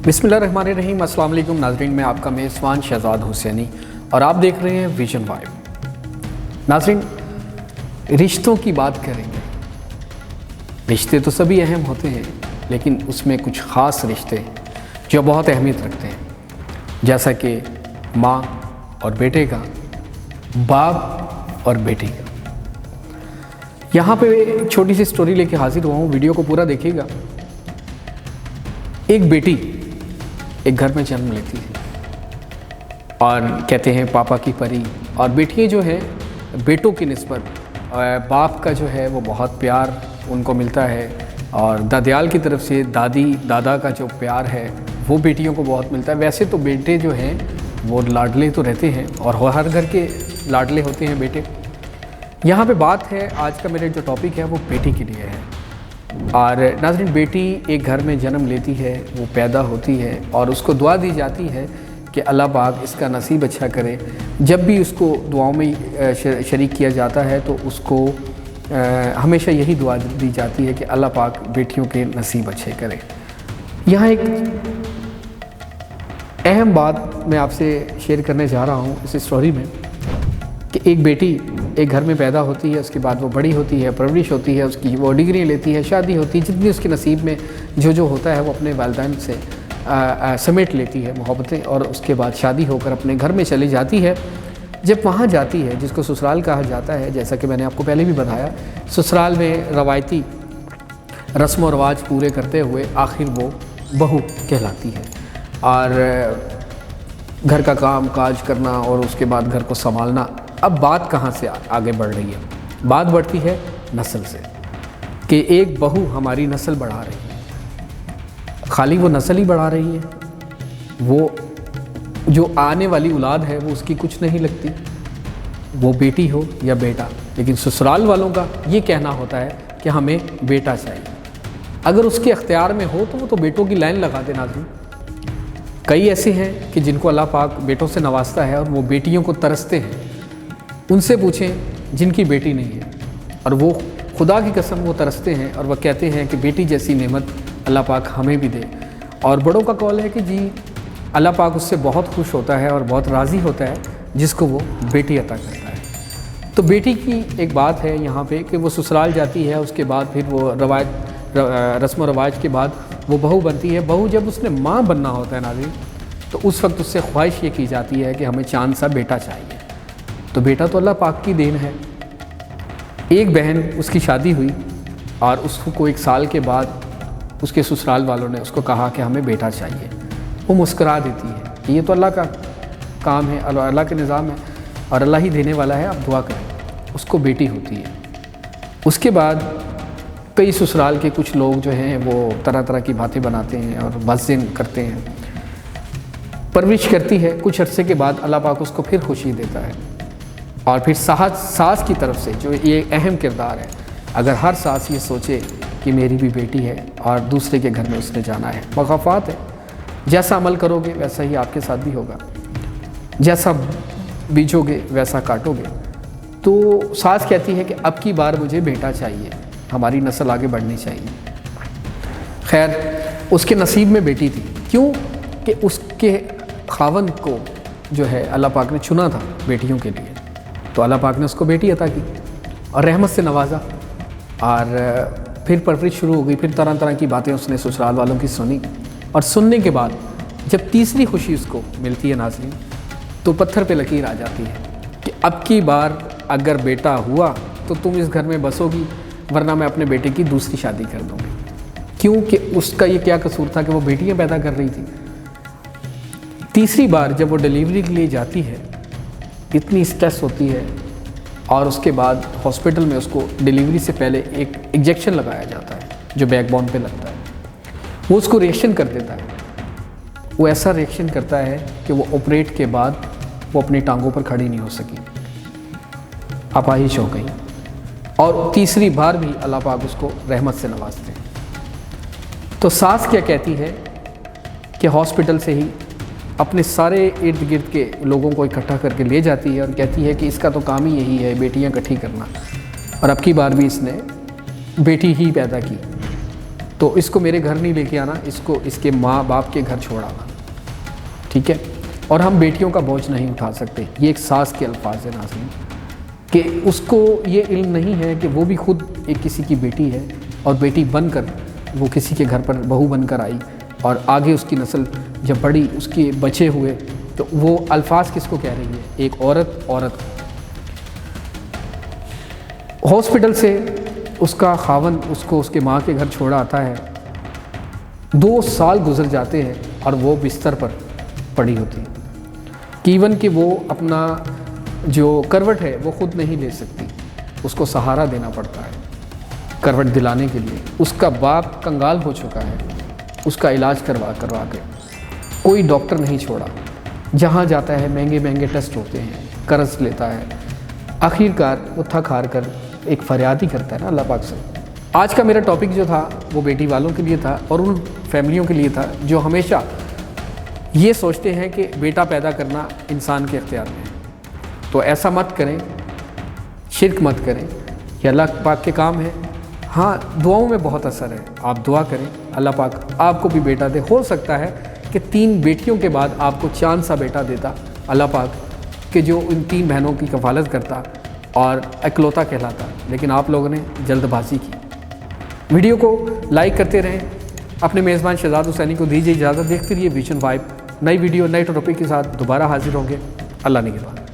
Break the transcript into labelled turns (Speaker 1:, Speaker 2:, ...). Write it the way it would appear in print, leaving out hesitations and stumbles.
Speaker 1: बिस्मिल्लाहिर्रहमानिर्रहीम। अस्सलाम वालेकुम नाज़रीन, मैं आपका मेज़बान शहजाद हुसैनी और आप देख रहे हैं विजन वाइब। नाज़रीन, रिश्तों की बात करेंगे। रिश्ते तो सभी अहम होते हैं, लेकिन उसमें कुछ ख़ास रिश्ते जो बहुत अहमियत रखते हैं, जैसा कि माँ और बेटे का, बाप और बेटी का। यहाँ पे एक छोटी सी स्टोरी लेके हाजिर हुआ हूँ, वीडियो को पूरा देखिएगा। एक बेटी एक घर में जन्म लेती है और कहते हैं पापा की परी, और बेटियाँ जो है बेटों की निस्बत बाप का जो है वो बहुत प्यार उनको मिलता है, और दादियाल की तरफ से दादी दादा का जो प्यार है वो बेटियों को बहुत मिलता है। वैसे तो बेटे जो हैं वो लाडले तो रहते हैं और हर घर के लाडले होते हैं बेटे। यहाँ पे बात है, आज का मेरा जो टॉपिक है वो बेटी के लिए है। और नाज़रीन, बेटी एक घर में जन्म लेती है, वो पैदा होती है और उसको दुआ दी जाती है कि अल्लाह पाक इसका नसीब अच्छा करे। जब भी उसको दुआओं में शरीक किया जाता है तो उसको हमेशा यही दुआ दी जाती है कि अल्लाह पाक बेटियों के नसीब अच्छे करे। यहाँ एक अहम बात मैं आपसे शेयर करने जा रहा हूँ इस स्टोरी में, कि एक बेटी एक घर में पैदा होती है, उसके बाद वो बड़ी होती है, परवरिश होती है उसकी, वो डिग्री लेती है, शादी होती है, जितनी उसके नसीब में जो होता है वो अपने वालिदैन से समेट लेती है मोहब्बतें, और उसके बाद शादी होकर अपने घर में चली जाती है। जब वहाँ जाती है, जिसको ससुराल कहा जाता है, जैसा कि मैंने आपको पहले भी बताया, ससुराल में रवायती रस्म व रवाज पूरे करते हुए आखिर वो बहू कहलाती है, और घर का काम काज करना और उसके बाद घर को संभालना। अब बात कहाँ से आगे बढ़ रही है? बात बढ़ती है नस्ल से, कि एक बहू हमारी नस्ल बढ़ा रही है। खाली वो नस्ल ही बढ़ा रही है, वो जो आने वाली औलाद है वो उसकी कुछ नहीं लगती, वो बेटी हो या बेटा। लेकिन ससुराल वालों का ये कहना होता है कि हमें बेटा चाहिए। अगर उसके अख्तियार में हो तो वो तो बेटों की लाइन लगा दे। नाज़रीन, कई ऐसे हैं कि जिनको अल्लाह पाक बेटों से नवाजता है और वो बेटियों को तरसते हैं। उनसे पूछें जिनकी बेटी नहीं है, और वो खुदा की कसम वो तरसते हैं और वह कहते हैं कि बेटी जैसी नेमत अल्लाह पाक हमें भी दे। और बड़ों का कौल है कि जी अल्लाह पाक उससे बहुत खुश होता है और बहुत राज़ी होता है जिसको वो बेटी अता करता है। तो बेटी की एक बात है यहाँ पे कि वो ससुराल जाती है, उसके बाद फिर वो रस्म व रवाज के बाद वो बहू बनती है। बहू जब उसने माँ बनना होता है नाज़रीन, तो उस वक्त उससे ख्वाहिश ये की जाती है कि हमें चांद सा बेटा चाहिए। तो बेटा तो अल्लाह पाक की देन है। एक बहन उसकी शादी हुई और उसको 1 साल के बाद उसके ससुराल वालों ने उसको कहा कि हमें बेटा चाहिए। वो मुस्करा देती है कि ये तो अल्लाह का काम है, अल्लाह के निज़ाम है और अल्लाह ही देने वाला है, आप दुआ करें। उसको बेटी होती है। उसके बाद कई ससुराल के कुछ लोग जो हैं वो तरह तरह की बातें बनाते हैं और मज़्ज़िन करते हैं। परवरिश करती है, कुछ अरसे के बाद अल्लाह पाक उसको फिर खुशी देता है। और फिर सास की तरफ से जो ये अहम किरदार है, अगर हर सास ये सोचे कि मेरी भी बेटी है और दूसरे के घर में उसने जाना है, मग़फ़ात है। जैसा अमल करोगे वैसा ही आपके साथ भी होगा, जैसा बीजोगे वैसा काटोगे। तो सास कहती है कि अब की बार मुझे बेटा चाहिए, हमारी नस्ल आगे बढ़नी चाहिए। खैर, उसके नसीब में बेटी थी। क्यों? कि उसके खावंद को जो है अल्लाह पाक ने चुना था बेटियों के लिए, तो अल्लाह पाक ने उसको बेटी अता की और रहमत से नवाजा। और फिर परवरिश शुरू हो गई। फिर तरह तरह की बातें उसने ससुराल वालों की सुनी, और सुनने के बाद जब तीसरी खुशी उसको मिलती है नाज़रीन, तो पत्थर पे लकीर आ जाती है कि अब की बार अगर बेटा हुआ तो तुम इस घर में बसोगी, वरना मैं अपने बेटे की दूसरी शादी कर दूँगी। क्योंकि उसका ये क्या कसूर था कि वो बेटियाँ पैदा कर रही थी। तीसरी बार जब वो डिलीवरी के लिए जाती है, इतनी स्ट्रेस होती है, और उसके बाद हॉस्पिटल में उसको डिलीवरी से पहले एक इंजेक्शन लगाया जाता है जो बैकबोन पे लगता है। वो उसको रिएक्शन कर देता है। वो ऐसा रिएक्शन करता है कि वो ऑपरेट के बाद वो अपनी टांगों पर खड़ी नहीं हो सकी, अपाहिज हो गई। और तीसरी बार भी अल्लाह पाक उसको रहमत से नवाजते हैं। तो सास क्या कहती है कि हॉस्पिटल से ही अपने सारे इर्द गिर्द के लोगों को इकट्ठा करके ले जाती है और कहती है कि इसका तो काम ही यही है, बेटियां इकट्ठी करना। और अब की बार भी इसने बेटी ही पैदा की। तो इसको मेरे घर नहीं लेके आना, इसको इसके माँ बाप के घर छोड़ आना, ठीक है। और हम बेटियों का बोझ नहीं उठा सकते, ये एक सास के अल्फाज है नाज़रीन, कि उसको ये इल्म नहीं है कि वो भी खुद एक किसी की बेटी है और बेटी बनकर वो किसी के घर पर बहू बनकर आई और आगे उसकी नस्ल जब बड़ी, उसके बच्चे हुए, तो वो अल्फाज किसको कह रही है? एक औरत। हॉस्पिटल से उसका खावन उसको उसके माँ के घर छोड़ा आता है, 2 साल गुजर जाते हैं और वो बिस्तर पर पड़ी होती है। इवन कि वो अपना जो करवट है वो खुद नहीं ले सकती, उसको सहारा देना पड़ता है करवट दिलाने के लिए। उसका बाप कंगाल हो चुका है, उसका इलाज करवा के कोई डॉक्टर नहीं छोड़ा, जहाँ जाता है महंगे टेस्ट होते हैं, कर्ज लेता है, आखिरकार वो थक हार कर एक फरियाद ही करता है ना अल्लाह पाक से। आज का मेरा टॉपिक जो था वो बेटी वालों के लिए था और उन फैमिलियों के लिए था जो हमेशा ये सोचते हैं कि बेटा पैदा करना इंसान के इख्तियार में है। तो ऐसा मत करें, शिर्क मत करें, ये अल्लाह पाक के काम है। हाँ, दुआओं में बहुत असर है, आप दुआ करें अल्लाह पाक आपको भी बेटा दे। हो सकता है कि 3 बेटियों के बाद आपको चांद सा बेटा देता अल्लाह पाक, कि जो इन 3 बहनों की कफालत करता और इकलौता कहलाता, लेकिन आप लोगों ने जल्दबाजी की। वीडियो को लाइक करते रहें, अपने मेज़बान शहजाद हुसैनी को दीजिए इजाज़त। देखते रहिए विजन वाइब। नई वीडियो नए टॉपिक के साथ दोबारा हाजिर होंगे। अल्लाह निगहबान।